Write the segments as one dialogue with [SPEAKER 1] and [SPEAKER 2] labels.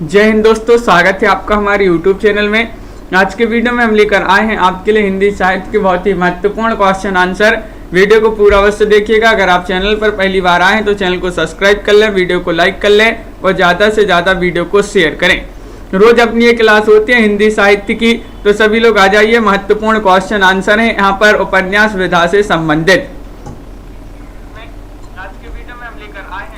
[SPEAKER 1] जय हिंद दोस्तों, स्वागत है आपका हमारे YouTube चैनल में। आज के वीडियो में हम लेकर आए हैं आपके लिए हिंदी साहित्य के बहुत ही महत्वपूर्ण क्वेश्चन आंसर। वीडियो को पूरा अवश्य देखिएगा। अगर आप चैनल पर पहली बार आए हैं तो चैनल को सब्सक्राइब कर लें, वीडियो को लाइक कर लें और ज़्यादा से ज़्यादा वीडियो को शेयर करें। रोज अपनी एक क्लास होती है हिंदी साहित्य की, तो सभी लोग आ जाइए। महत्वपूर्ण क्वेश्चन आंसर है यहाँ पर उपन्यास विधा से संबंधित।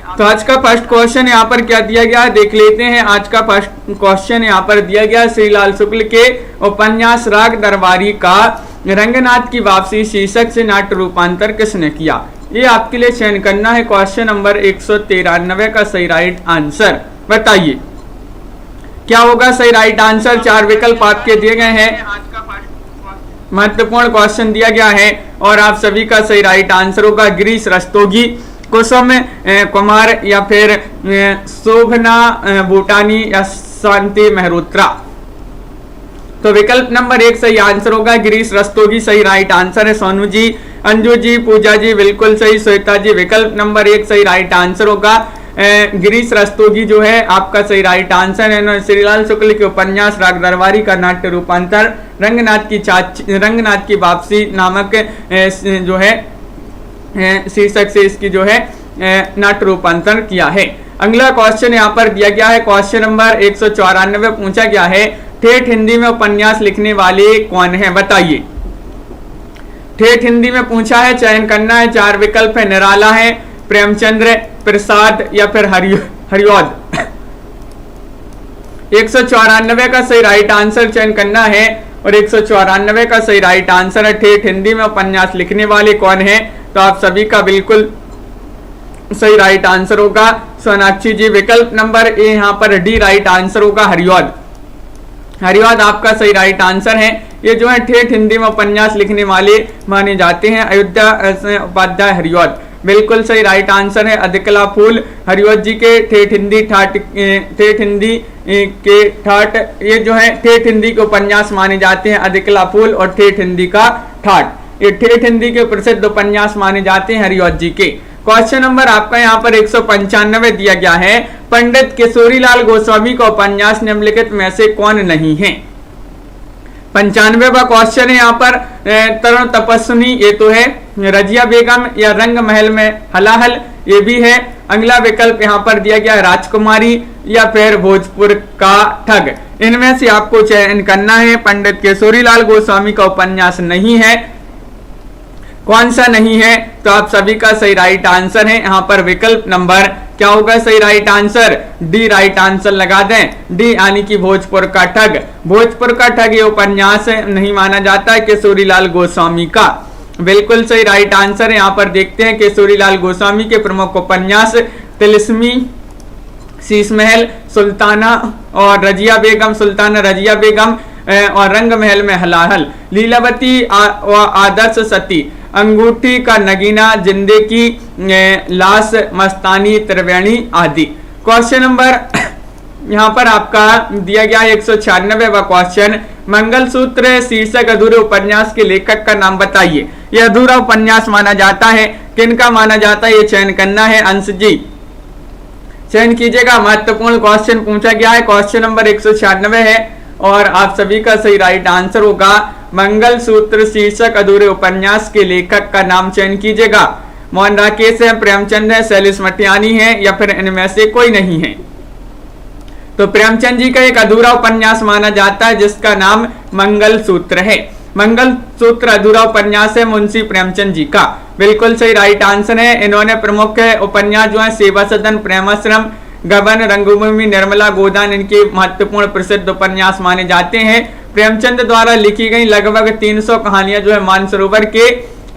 [SPEAKER 1] तो आज का फर्स्ट क्वेश्चन यहाँ पर क्या दिया गया है देख लेते हैं। आज का फर्स्ट क्वेश्चन यहाँ पर दिया गया, श्रीलाल शुक्ल के उपन्यास राग दरबारी का रंगनाथ की वापसी शीर्षक से नाट्य रूपांतर किसने किया। ये आपके लिए चयन करना है क्वेश्चन नंबर 193 का सही राइट आंसर। बताइए क्या होगा सही राइट आंसर। चार विकल्प आपके दिए गए हैं। महत्वपूर्ण क्वेश्चन दिया गया है और आप सभी का सही राइट आंसर होगा गिरीश रस्तोगी, कुसुम कुमार या फिर शोभना बूटानी या शांति मेहरोत्रा। तो विकल्प नंबर 1 सही आंसर होगा गिरीश रस्तोगी, सही राइट आंसर है। सोनू जी, अंजू जी, पूजा जी बिल्कुल सही। श्वेता जी विकल्प नंबर 1 सही राइट आंसर होगा। गिरीश रस्तोगी जो है आपका सही राइट आंसर है। श्रीलाल शुक्ल के उपन्यास राग दरबारी का नाट्य रूपांतर रंगनाथ की वापसी नामक जो है शीर्षक से इसकी जो है नाट्य रूपांतर किया है। अगला क्वेश्चन यहाँ पर दिया गया है क्वेश्चन नंबर 194 पूछा गया है, ठेठ हिंदी में उपन्यास लिखने वाले कौन है। बताइए ठेठ हिंदी में पूछा है, चयन करना है। चार विकल्प है, निराला है, प्रेमचंद्र, प्रसाद या फिर हरिऔध। 194 का सही राइट आंसर चयन करना है और 194 का सही राइट आंसर है ठेठ हिंदी में उपन्यास लिखने वाले कौन है। तो आप सभी का बिल्कुल सही राइट आंसर होगा सोनाक्षी जी। विकल्प नंबर ए यहाँ पर डी राइट आंसर होगा हरिऔध। हरिऔध आपका सही राइट आंसर है। ये जो है ठेठ हिंदी में उपन्यास लिखने वाले माने जाते हैं। अयोध्या उपाध्याय हरिऔध बिल्कुल सही राइट आंसर है। अधिकला फूल हरिऔध जी के ठेठ हिंदी के ठाट, ये जो है ठेठ हिंदी के उपन्यास माने जाते हैं। अधिकला फूल और ठेठ हिंदी का ठाट, ये ठेठ हिंदी के प्रसिद्ध उपन्यास माने जाते हैं हरिऔध जी के। क्वेश्चन नंबर आपका यहाँ पर 195 दिया गया है, पंडित किशोरीलाल गोस्वामी का उपन्यास निम्नलिखित में से कौन नहीं है। 95वां क्वेश्चन है यहाँ पर तरुण तपस्विनी, ये तो है। रजिया बेगम या रंग महल में हलाहल, ये भी है। अगला विकल्प यहाँ पर दिया गया राजकुमारी या फिर भोजपुर का ठग। इनमें से आपको चयन करना है। पंडित किशोरीलाल गोस्वामी का उपन्यास नहीं है, कौन सा नहीं है। तो आप सभी का सही राइट आंसर है यहाँ पर विकल्प नंबर क्या होगा सही right answer, D right answer लगा दें। डी यानी कि भोजपुर का ठग। भोजपुर का ठग ये उपन्यास नहीं माना जाता है किशोरीलाल गोस्वामी का। बिल्कुल सही राइट आंसर है। यहाँ पर देखते हैं किशोरीलाल गोस्वामी के प्रमुख उपन्यास तिलिस्मी, शीशमहल, सुल्ताना और रजिया बेगम, सुल्ताना रजिया बेगम और रंग महल में हलाहल, लीलावती और आदर्श सती, अंगूठी का नगीना, जिंदे की लाश, मस्तानी, त्रिवेणी आदि। क्वेश्चन नंबर यहाँ पर आपका दिया गया 196वां क्वेश्चन, मंगलसूत्र शीर्षक अधूरे उपन्यास के लेखक का नाम बताइए। यह अधूरा उपन्यास माना जाता है, किनका माना जाता है ये चयन करना है। अंश जी चयन कीजिएगा। महत्वपूर्ण क्वेश्चन पूछा गया है, क्वेश्चन नंबर 196 है और आप सभी का सही राइट आंसर होगा मंगलसूत्र शीर्षक अधूरे उपन्यास के लेखक का नाम चयन कीजिएगा। मोहन राकेश है, प्रेमचंद है, शैलेश मटियानी है या फिर इनमें से कोई नहीं है। तो प्रेमचंद जी का एक अधूरा उपन्यास माना जाता है जिसका नाम मंगलसूत्र है। मंगलसूत्र अधूरा उपन्यास है मुंशी प्रेमचंद जी का। बिल्कुल सही राइट आंसर है। इन्होंने प्रमुख उपन्यास जो है सेवा सदन, प्रेमाश्रम, गबन, रंगभूमि, निर्मला गोदान, इनके महत्वपूर्ण प्रसिद्ध उपन्यास माने जाते हैं। प्रेमचंद द्वारा लिखी गई लगभग 300 कहानियां जो है मानसरोवर के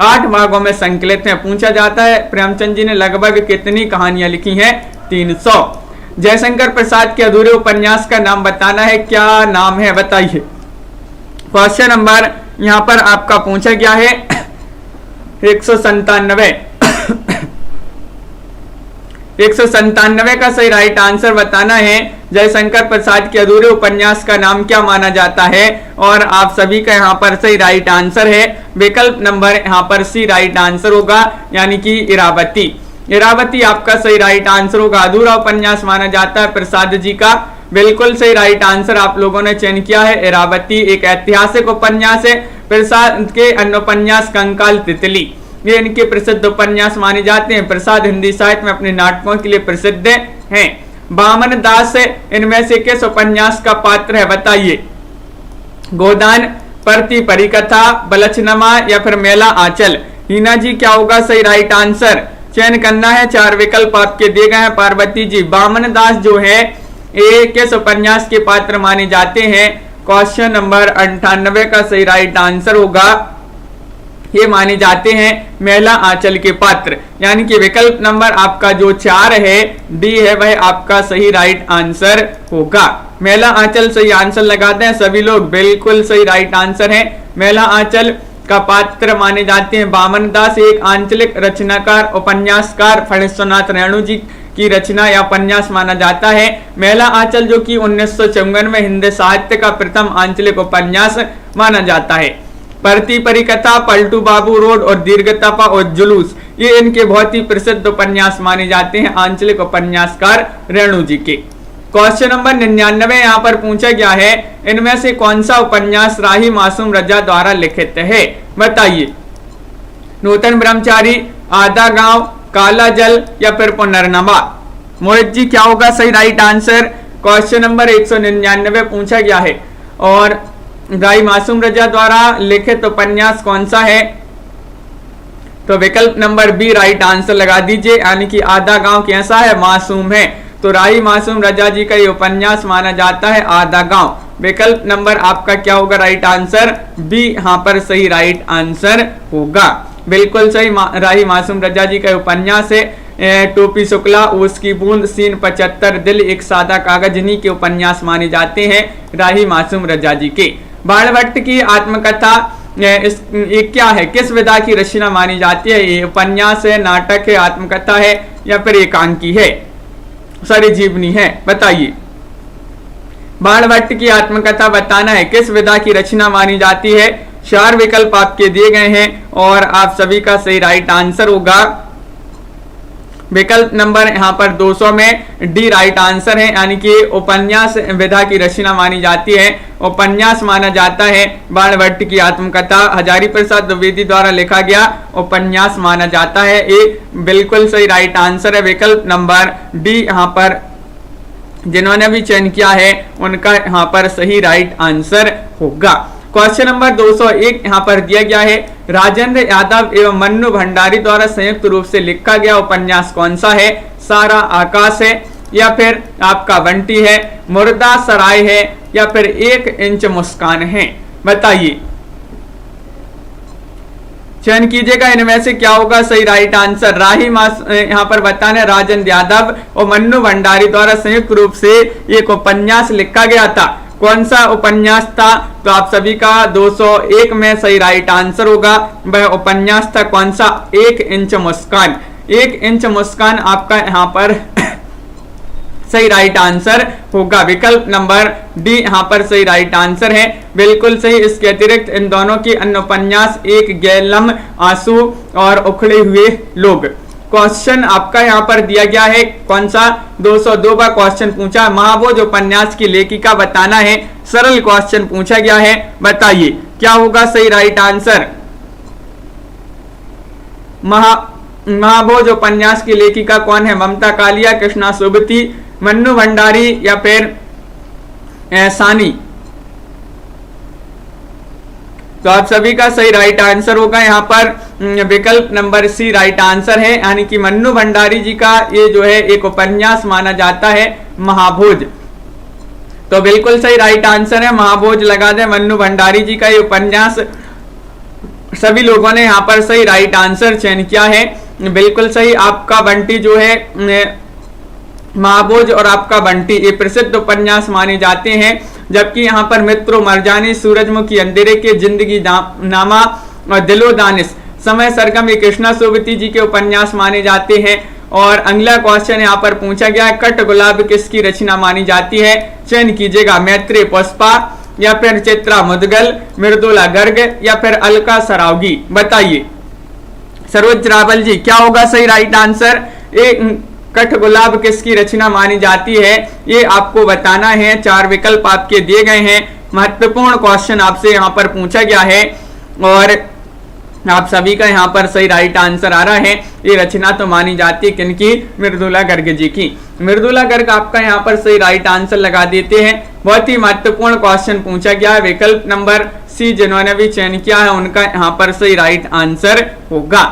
[SPEAKER 1] 8 भागों में संकलित हैं। पूछा जाता है प्रेमचंद जी ने लगभग कितनी कहानियां लिखी हैं, 300। जयशंकर प्रसाद के अधूरे उपन्यास का नाम बताना है, क्या नाम है बताइए। क्वेश्चन नंबर यहाँ पर आपका पूछा गया है 197 का सही राइट आंसर बताना है। जयशंकर प्रसाद के अधूरे उपन्यास का नाम क्या माना जाता है और आप सभी का यहाँ पर सही राइट आंसर है विकल्प नंबर यहाँ पर सी राइट आंसर होगा, यानी कि इरावती। इरावती आपका सही राइट आंसर होगा। अधूरा उपन्यास माना जाता है प्रसाद जी का बिल्कुल सही राइट आंसर आप लोगों ने चयन किया है इरावती एक ऐतिहासिक उपन्यास है। प्रसाद के अन्य उपन्यास कंकाल तितली ये इनके प्रसिद्ध उपन्यास माने जाते हैं। प्रसाद हिंदी साहित्य में अपने नाटकों के लिए प्रसिद्ध हैं। वामन दास इनमें से किस उपन्यास का पात्र है बताइए। गोदान, प्रति परिकथा, बलछनमा या फिर मेला आंचल। हीना जी क्या होगा सही राइट आंसर, चयन करना है। 4 विकल्प आपके दिए गए हैं। पार्वती जी वामन दास जो है ये किस उपन्यास के पात्र माने जाते हैं। क्वेश्चन नंबर 98 का सही राइट आंसर होगा ये माने जाते हैं मेला आंचल के पात्र, यानी कि विकल्प नंबर आपका जो 4 है डी है वह आपका सही राइट आंसर होगा। मेला आंचल सही आंसर लगाते हैं सभी लोग, बिल्कुल सही राइट आंसर है। मेला आंचल का पात्र माने जाते हैं वामन दास, एक आंचलिक रचनाकार उपन्यासकार फणीश्वरनाथ रेणु जी की रचना या उपन्यास माना जाता है। मेला आंचल जो कि 1954 में हिंदी साहित्य का प्रथम आंचलिक उपन्यास माना जाता है। प्रति परिकथा, पलटू बाबू रोड और दीर्घतपा और जुलूस ये इनके बहुत ही प्रसिद्ध उपन्यास माने जाते हैं आंचलिक उपन्यासकार रेणु जी के। क्वेश्चन नंबर 99 यहाँ पर पूछा गया है इनमें से कौन सा उपन्यास राही मासूम रजा द्वारा लिखित है बताइए। नूतन ब्रह्मचारी, आधा गांव, काला जल या फिर पुनर्नवा। मोहित जी क्या होगा सही राइट आंसर। क्वेश्चन नंबर 199 पूछा गया है और राही मासूम रजा द्वारा लिखित उपन्यास कौन सा है, तो विकल्प नंबर बी राइट आंसर लगा दीजिए, यानी कि आधा गांव कैसा है मासूम है। तो राही मासूम रजा जी का ये उपन्यास माना जाता है आधा गांव। विकल्प नंबर आपका क्या होगा राइट आंसर, बी यहाँ पर सही राइट आंसर होगा। बिल्कुल सही राही मासूम रजा जी का उपन्यास है। टोपी शुक्ला, उसकी बूंद, सीन 75, दिल एक सादा कागज इन्हीं के उपन्यास माने जाते हैं राही मासूम रजा जी के। बाणभट्ट की आत्मकथा ये क्या है, किस विधा की रचना मानी जाती है। ये उपन्यास है, नाटक है, आत्मकथा है या फिर एकांकी है, सॉरी जीवनी है बताइए। बाणभट्ट की आत्मकथा बताना है किस विधा की रचना मानी जाती है। 4 विकल्प आपके दिए गए हैं और आप सभी का सही राइट आंसर होगा विकल्प नंबर यहाँ पर 200 में डी राइट आंसर है, यानी कि उपन्यास विधा की रचना मानी जाती है। उपन्यास माना जाता है बाणभट्ट की आत्मकथा हजारी प्रसाद द्विवेदी द्वारा लिखा गया उपन्यास माना जाता है। ये बिल्कुल सही राइट आंसर है। विकल्प नंबर डी यहाँ पर जिन्होंने भी चयन किया है उनका यहाँ पर सही राइट आंसर होगा। क्वेश्चन नंबर 201 यहाँ पर दिया गया है राजेंद्र यादव एवं मन्नू भंडारी द्वारा संयुक्त रूप से लिखा गया उपन्यास कौन सा है। सारा आकाश है या फिर आपका बंटी है, मुर्दा सराय है या फिर 1 इंच मुस्कान है बताइए। चयन कीजिएगा इनमें से क्या होगा सही राइट आंसर। राही मास यहाँ पर बताने राजेंद्र यादव और मन्नू भंडारी द्वारा संयुक्त रूप से एक उपन्यास लिखा गया था। कौन सा उपन्यास था, तो आप सभी का 201 में सही राइट आंसर होगा। वह उपन्यास था कौन सा, 1 इंच मुस्कान। 1 इंच मुस्कान आपका यहाँ पर सही राइट आंसर होगा। विकल्प नंबर डी यहाँ पर सही राइट आंसर है, बिल्कुल सही। इसके अतिरिक्त इन दोनों की अन्य उपन्यास एक गैलम, आंसू और उखड़े हुए लोग। क्वेश्चन आपका यहाँ पर दिया गया है कौन सा, 202 का क्वेश्चन पूछा महाभोज उपन्यास की लेखिका बताना है। सरल क्वेश्चन पूछा गया है, बताइए क्या होगा सही राइट आंसर। महाभोज उपन्यास की लेखिका कौन है, ममता कालिया, कृष्णा सुबती, मन्नू भंडारी या फिर सानी। तो आप सभी का सही राइट आंसर होगा यहाँ पर विकल्प नंबर सी राइट आंसर है, यानी कि मन्नू भंडारी जी का ये जो है एक उपन्यास माना जाता है महाभोज। तो बिल्कुल सही राइट आंसर है, महाभोज लगा दे। मन्नू भंडारी जी का ये उपन्यास सभी लोगों ने यहाँ पर सही राइट आंसर चयन किया है। बिल्कुल सही। आपका बंटी जो है महाभोज और आपका बंटी ये प्रसिद्ध उपन्यास माने जाते हैं, जबकि यहाँ पर मित्रों मरजानी, सूरजमुखी अंधेरे के, जिंदगी नामा और दिलो दानिश, समय सरगम ये कृष्णा सोबती जी के उपन्यास माने जाते हैं। और अगला क्वेश्चन यहाँ पर पूछा गया कट गुलाब किसकी रचना मानी जाती है। चयन कीजिएगा मैत्री पुष्पा या फिर चित्रा मुदगल, मृदुला गर्ग या फिर अलका सरावगी बताइए। सरोज रावल जी क्या होगा सही राइट आंसर। कठगुलाब किसकी रचना मानी जाती है, ये आपको बताना है। 4 विकल्प आपके दिए गए हैं। महत्वपूर्ण क्वेश्चन आपसे यहाँ पर पूछा गया है और आप सभी का यहाँ पर सही राइट आंसर आ रहा है। ये रचना तो मानी जाती है किनकी, मृदुला गर्ग जी की। मृदुला गर्ग आपका यहाँ पर सही राइट आंसर लगा देते हैं। बहुत ही महत्वपूर्ण क्वेश्चन पूछा गया है। विकल्प नंबर सी जिन्होंने भी चयन किया है उनका यहाँ पर सही राइट आंसर होगा।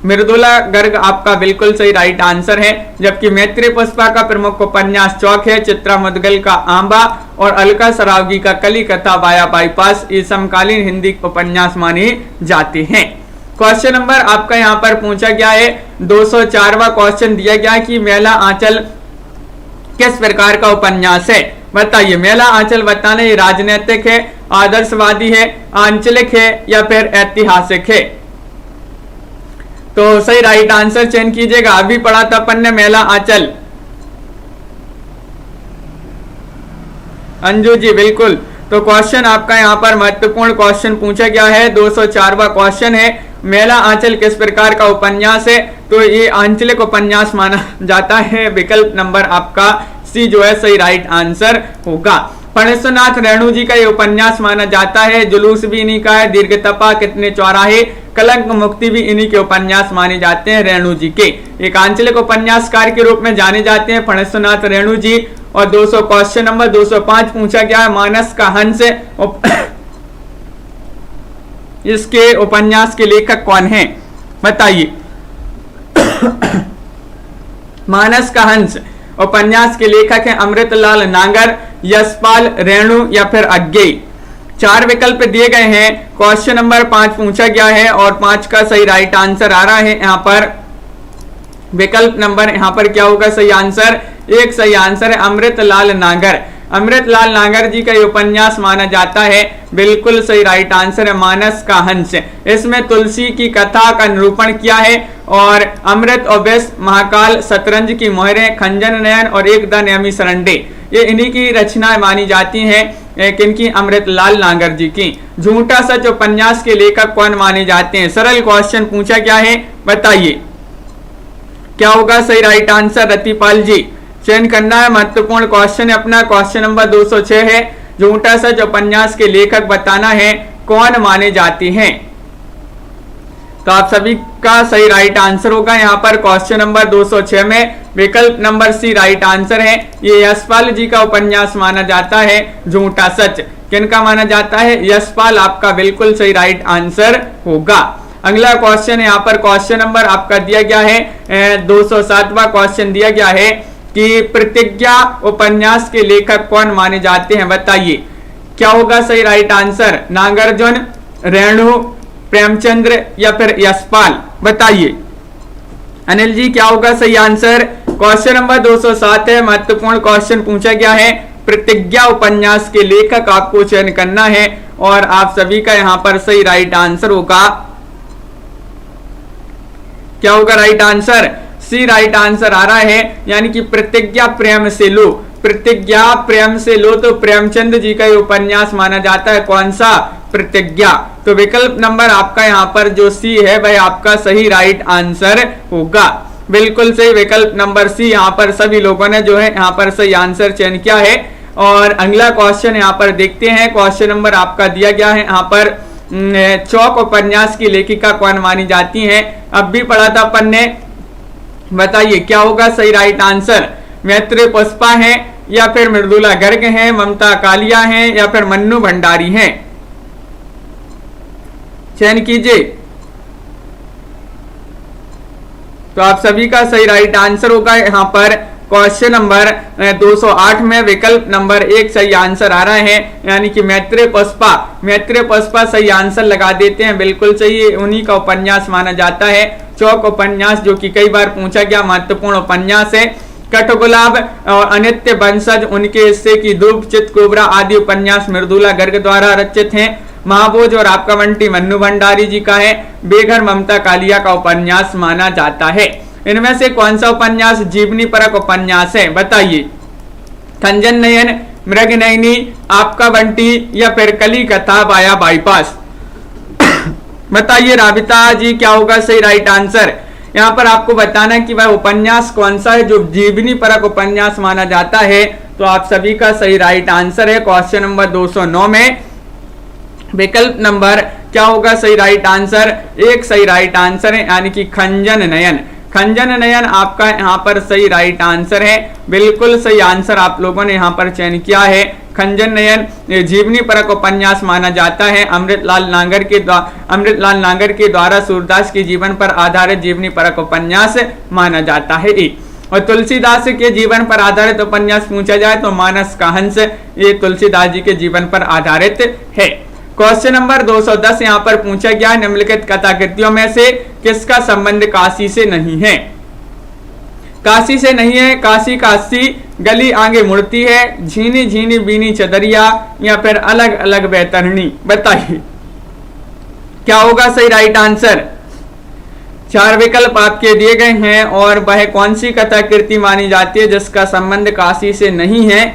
[SPEAKER 1] मृदुला गर्ग आपका बिल्कुल सही राइट आंसर है। जबकि मैत्री पुष्पा का प्रमुख उपन्यास चौक है, चित्रा मुदगल का आंबा और अलका सरावगी का कली कथा वाया बाईपास ये समकालीन हिंदी उपन्यास माने जाते हैं। क्वेश्चन नंबर आपका यहाँ पर पूछा गया है 204वां क्वेश्चन दिया गया कि मेला आंचल किस प्रकार का उपन्यास है, बताइए। मेला आंचल बताना ये राजनीतिक है, आदर्शवादी है, आंचलिक है या फिर ऐतिहासिक है। तो सही राइट आंसर चयन कीजिएगा। अभी पढ़ा था अपन ने मेला आंचल। अंजू जी बिल्कुल। तो क्वेश्चन आपका यहाँ पर महत्वपूर्ण क्वेश्चन पूछा गया है। 204वां क्वेश्चन है मेला आंचल किस प्रकार का उपन्यास है, तो ये आंचलिक उपन्यास माना जाता है। विकल्प नंबर आपका सी जो है सही राइट आंसर होगा। फणीश्वरनाथ रेणु जी का ये उपन्यास माना जाता है। जुलूस भी इन्हीं का है। दीर्घतपा, कितने चौराहे, कलंक मुक्ति भी इन्हीं के उपन्यास माने जाते हैं, रेणु जी के। एक आंचलिक उपन्यासकार के रूप में जाने जाते हैं फणीश्वरनाथ रेणु जी। और 200 क्वेश्चन नंबर 205 पूछा गया है मानस का हंस इसके उपन्यास के लेखक कौन हैं, बताइए। मानस का हंस उपन्यास के लेखक हैं अमृतलाल नागर, यशपाल, रेणु या फिर अज्ञेय। 4 विकल्प दिए गए हैं। क्वेश्चन नंबर 5 पूछा गया है और 5 का सही राइट आंसर आ रहा है यहाँ पर। विकल्प नंबर यहाँ पर क्या होगा सही आंसर, एक सही आंसर है अमृतलाल नागर। अमृतलाल नागर जी का ये उपन्यास माना जाता है। बिल्कुल सही राइट आंसर है मानस का हंस। इसमें तुलसी की कथा का निरूपण किया है और अमृत और विष, महाकाल, शतरंज की मोहरें, खंजन नयन और एक द नेमी सरंडे ये इन्हीं की रचनाएं मानी जाती हैं। किनकी, अमृतलाल नागर जी की। झूठा सच उपन्यास के लेखक कौन माने जाते हैं, सरल क्वेश्चन पूछा गया है, बताइए क्या होगा सही राइट आंसर। रतिपाल जी चयन करना है। महत्वपूर्ण क्वेश्चन है अपना। क्वेश्चन नंबर 206 है झूठा सच उपन्यास के लेखक बताना है कौन माने जाते हैं। तो आप सभी का सही राइट आंसर होगा यहाँ पर क्वेश्चन नंबर 206 में। विकल्प नंबर सी राइट आंसर है। ये यशपाल जी का उपन्यास माना जाता है झूठा सच। किनका माना जाता है, यशपाल आपका बिल्कुल सही राइट आंसर होगा। अगला क्वेश्चन यहाँ पर क्वेश्चन नंबर आपका दिया गया है 207वां क्वेश्चन दिया गया है कि प्रतिज्ञा उपन्यास के लेखक कौन माने जाते हैं, बताइए क्या होगा सही राइट आंसर। नागार्जुन, रेणु, प्रेमचंद्र या फिर यशपाल, बताइए। अनिल जी क्या होगा सही आंसर। क्वेश्चन नंबर 207 है। महत्वपूर्ण क्वेश्चन पूछा गया है। प्रतिज्ञा उपन्यास के लेखक आपको चयन करना है और आप सभी का यहाँ पर सही राइट आंसर होगा। क्या होगा राइट आंसर, सी राइट आंसर आ रहा है। यानी कि प्रतिज्ञा प्रेम से लो, प्रतिज्ञा प्रेम से लो तो प्रेमचंद जी का ये उपन्यास माना जाता है। कौन सा, प्रतिज्ञा। तो विकल्प नंबर आपका यहाँ पर जो सी है वह आपका सही राइट आंसर होगा। बिल्कुल सही विकल्प नंबर सी। यहाँ पर सभी लोगों ने जो है यहाँ पर सही आंसर चयन किया है। और अगला क्वेश्चन यहाँ पर देखते हैं। क्वेश्चन नंबर आपका दिया गया है यहाँ पर चौक उपन्यास की लेखिका कौन मानी जाती हैं। अब भी पढ़ा था अपन ने, बताइए क्या होगा सही राइट आंसर। मैत्री पुष्पा है या फिर मृदुला गर्ग हैं, ममता कालिया हैं या फिर मन्नू भंडारी हैं, चयन कीजिए। तो आप सभी का सही राइट आंसर होगा यहाँ पर क्वेश्चन नंबर 208 में विकल्प नंबर 1 सही आंसर आ रहा है। यानी कि मैत्री पुष्पा, मैत्री पुष्पा सही आंसर लगा देते हैं। बिल्कुल सही, उन्हीं का उपन्यास माना जाता है चौक उपन्यास, जो कि कई बार पूछा गया महत्वपूर्ण उपन्यास है। कठगुलाब और अनित्य वंशज, उनके हिस्से की धूप, चितकोबरा आदि उपन्यास मृदुला गर्ग द्वारा रचित हैं। महाभोज और आपका बंटी मन्नू भंडारी जी का है। बेघर ममता कालिया का उपन्यास माना जाता है। इनमें से कौन सा उपन्यास जीवनी परक उपन्यास है, बताइए। खंजन नयन, मृग नयनी, आपका बंटी या फिर कली कथा वाया बाईपास, बताइए राबिता जी क्या होगा सही राइट आंसर। यहाँ पर आपको बताना है कि वह उपन्यास कौन सा है जो जीवनी परक उपन्यास माना जाता है। तो आप सभी का सही राइट आंसर है क्वेश्चन नंबर 209 में विकल्प नंबर क्या होगा सही राइट आंसर, एक सही राइट आंसर है यानी कि खंजन नयन। खंजन नयन आपका यहाँ पर सही राइट आंसर है, बिल्कुल सही आंसर आप लोगों ने यहाँ पर चयन किया है। खंजन नयन जीवनी परक उपन्यास माना जाता है। अमृतलाल नागर के द्वारा सूरदास के जीवन पर आधारित जीवनी परक उपन्यास माना जाता है। और तुलसीदास के जीवन पर आधारित उपन्यास पूछा जाए तो मानस का हंस, ये तुलसीदास जी के जीवन पर आधारित है। क्वेश्चन नंबर 210 यहाँ पर पूछा गया निम्नलिखित कथाकृतियों में से किसका संबंध काशी से नहीं है। काशी से नहीं है, काशी काशी गली आगे मुड़ती है, झीनी झीनी बीनी चदरिया, या फिर अलग अलग बैतरणी। बताइए क्या होगा सही राइट आंसर। 4 विकल्प आपके दिए गए हैं और वह कौन सी कथाकृति मानी जाती है जिसका संबंध काशी से नहीं है।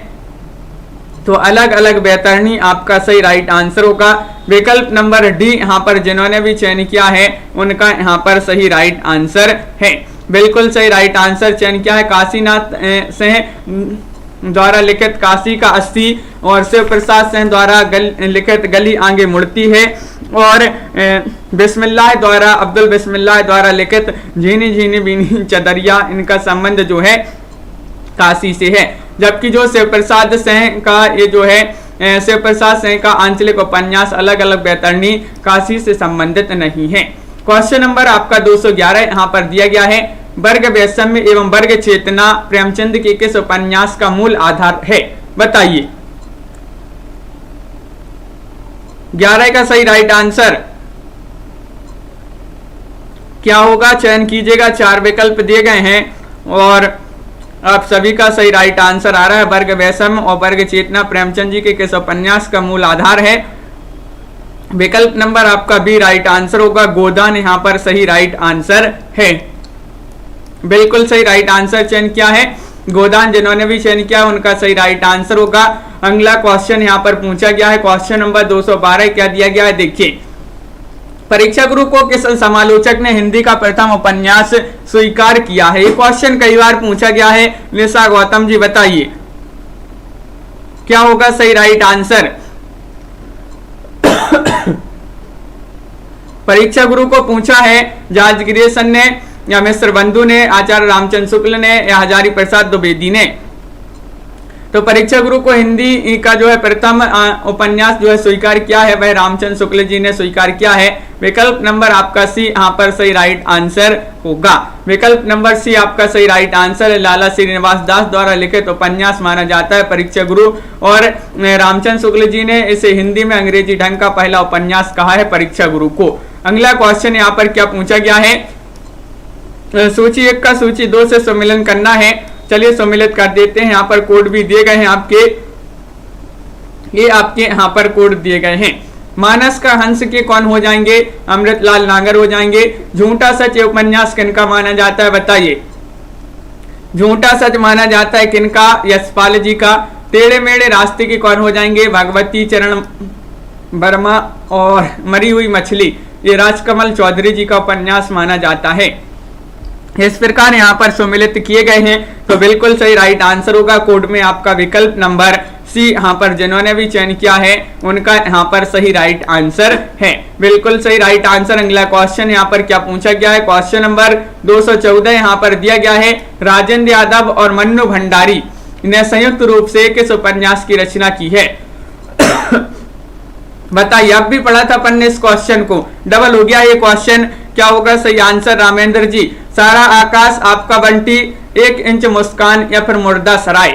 [SPEAKER 1] तो अलग अलग बैतरणी आपका सही राइट आंसर होगा। विकल्प नंबर डी यहाँ पर जिन्होंने भी चयन किया है उनका यहाँ पर सही राइट आंसर है, बिल्कुल सही राइट आंसर चयन किया है। काशीनाथ सिंह द्वारा लिखित काशी का 80 और शिव प्रसाद सिंह द्वारा लिखित गली आगे मुड़ती है, और बिस्मिल्लाह द्वारा अब्दुल बिस्मिल्लाह द्वारा लिखित झीनी झीनी बीनी चदरिया, इनका संबंध जो है काशी से है। जबकि जो शिव प्रसाद सिंह का ये जो है शिव प्रसाद सिंह का आंचलिक उपन्यास अलग अलग बैतरणी काशी से संबंधित नहीं है। क्वेश्चन नंबर आपका 211 यहाँ पर दिया गया है वर्ग वैषम्य एवं वर्ग चेतना प्रेमचंद के किस उपन्यास का मूल आधार है। बताइए 11 का सही राइट आंसर क्या होगा, चयन कीजिएगा। 4 विकल्प दिए गए हैं और आप सभी का सही राइट आंसर आ रहा है वर्ग वैषम्य और वर्ग चेतना प्रेमचंद जी के किस उपन्यास का मूल आधार है। विकल्प नंबर आपका बी राइट आंसर होगा, गोदान यहाँ पर सही राइट आंसर है, बिल्कुल सही राइट आंसर चयन किया है। गोदान जिन्होंने भी चयन किया उनका सही राइट आंसर होगा। अगला क्वेश्चन यहाँ पर पूछा गया है क्वेश्चन नंबर 212 क्या दिया गया है देखिए। परीक्षा गुरु को किस समालोचक ने हिंदी का प्रथम उपन्यास स्वीकार किया है। ये क्वेश्चन कई बार पूछा गया है। निशा गौतम जी बताइए क्या होगा सही राइट आंसर। परीक्षा गुरु को पूछा है जॉर्ज ग्रेसन ने या मिश्र बंधु ने, आचार्य रामचंद्र शुक्ल ने या हजारी प्रसाद द्विवेदी ने। तो परीक्षा गुरु को हिंदी का जो है प्रथम उपन्यास जो है स्वीकार किया है वह रामचंद्र शुक्ल जी ने स्वीकार किया है। विकल्प नंबर आपका सी यहाँ पर सही राइट आंसर होगा। विकल्प नंबर सी आपका सही राइट आंसर है। लाला श्रीनिवास दास द्वारा लिखित उपन्यास माना जाता है परीक्षा गुरु, और रामचंद्र शुक्ल जी ने इसे हिंदी में अंग्रेजी ढंग का पहला उपन्यास कहा है परीक्षा गुरु को। अगला क्वेश्चन यहाँ पर क्या पूछा गया है, सूची 1 का सूची 2 से सम्मिलन करना है। चलिए सम्मिलित कर देते हैं। यहाँ पर कोड भी दिए गए हैं आपके, ये आपके यहाँ पर कोड दिए गए हैं। मानस का हंस के कौन हो जाएंगे, अमृतलाल नागर हो जाएंगे। झूठा सच उपन्यास किनका माना जाता है बताइए। झूठा सच माना जाता है किनका, यशपाल जी का। टेढ़े मेढ़े रास्ते के कौन हो जाएंगे, भगवती चरण वर्मा। और मरी हुई मछली ये राजकमल चौधरी जी का उपन्यास माना जाता है। इस प्रकार यहाँ पर सम्मिलित किए गए हैं तो बिल्कुल सही राइट आंसर होगा। कोड में आपका विकल्प नंबर सी यहाँ पर जिन्होंने भी चयन किया है उनका यहाँ पर सही राइट आंसर है, बिल्कुल सही राइट आंसर। अगला क्वेश्चन यहाँ पर क्या पूछा गया है, क्वेश्चन नंबर 214 यहाँ पर दिया गया है राजेंद्र यादव और मन्नू भंडारी ने संयुक्त रूप से किस उपन्यास की रचना की है। बताइए, अब भी पढ़ा था अपन ने इस क्वेश्चन को, डबल हो गया ये क्वेश्चन। क्या होगा सही आंसर रामेंद्र जी। सारा आकाश आपका बंटी, 1 इंच मुस्कान या फिर मुर्दा सराय।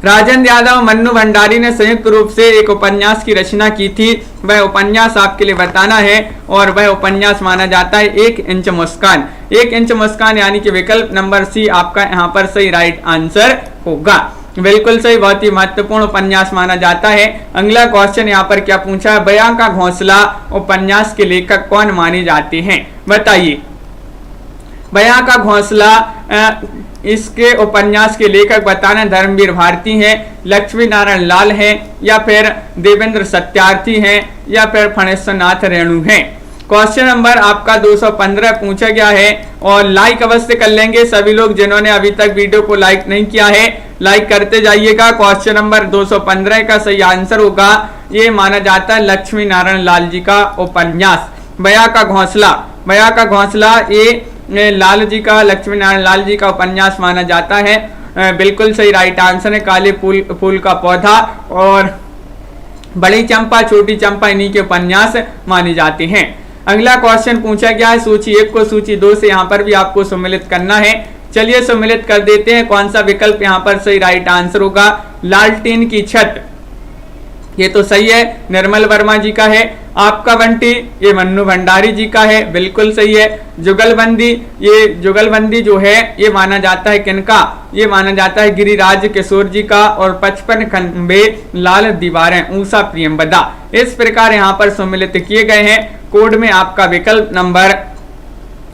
[SPEAKER 1] राजेंद्र यादव मन्नू भंडारी ने संयुक्त रूप से एक उपन्यास की रचना की थी, वह उपन्यास आपके लिए बताना है और वह उपन्यास माना जाता है 1 इंच मुस्कान। 1 इंच मुस्कान यानी कि विकल्प नंबर सी आपका यहाँ पर सही राइट आंसर होगा, बिल्कुल सही, बहुत ही महत्वपूर्ण उपन्यास माना जाता है। अगला क्वेश्चन यहाँ पर क्या पूछा है, बयां का घोंसला उपन्यास के लेखक कौन माने जाते हैं। बताइए, बयां का घोंसला इसके उपन्यास के लेखक बताना धर्मवीर भारती हैं, लक्ष्मी नारायण लाल हैं, या फिर देवेंद्र सत्यार्थी हैं, या फिर फणेश्वर नाथ रेणु हैं। क्वेश्चन नंबर आपका 215 पूछा गया है और लाइक अवश्य कर लेंगे सभी लोग जिन्होंने अभी तक वीडियो को लाइक नहीं किया है, लाइक करते जाइएगा। क्वेश्चन नंबर 215 का सही आंसर होगा, ये माना जाता है लक्ष्मी नारायण लाल जी का उपन्यास बया का घोंसला। बया का घोंसला ये लाल जी का, लक्ष्मी नारायण लाल जी का उपन्यास माना जाता है। बिल्कुल सही राइट आंसर है। काले फूल का पौधा और बड़ी चंपा छोटी चंपा इन्हीं के उपन्यास माने जाते हैं। अगला क्वेश्चन पूछा गया है सूची 1 को सूची 2 से यहाँ पर भी आपको सम्मिलित करना है। चलिए सम्मिलित कर देते हैं। कौन सा विकल्प यहाँ पर सही राइट आंसर होगा? लालटेन की छत, ये तो सही है, निर्मल वर्मा जी का है। आपका बंटी, ये मन्नू भंडारी जी का है, बिल्कुल सही है। जुगलबंदी, ये जुगलबंदी जो है ये माना जाता है किनका? ये माना जाता है गिरिराज किशोर जी का। और 55 खंबे लाल दीवारें ऊषा प्रियंवदा। इस प्रकार यहाँ पर सम्मिलित किए गए हैं। कोड में आपका विकल्प नंबर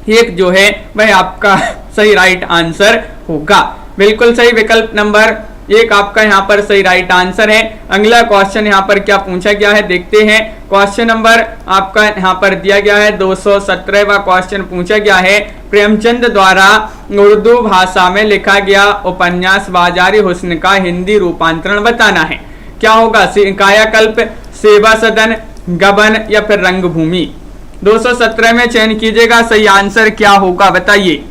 [SPEAKER 1] 1 जो है वह आपका सही राइट आंसर होगा। बिल्कुल सही, विकल्प नंबर 1 आपका यहाँ पर सही राइट आंसर है। अगला क्वेश्चन यहाँ पर क्या पूछा गया है देखते हैं। क्वेश्चन नंबर आपका यहाँ पर दिया गया है 217वां क्वेश्चन पूछा गया है। प्रेमचंद द्वारा उर्दू भाषा में लिखा गया उपन्यास बाजारी हुस्न का हिंदी रूपांतरण बताना है। क्या होगा? कायाकल्प, सेवा सदन, गबन या फिर रंगभूमि। 217 में चयन कीजिएगा, सही आंसर क्या होगा बताइए।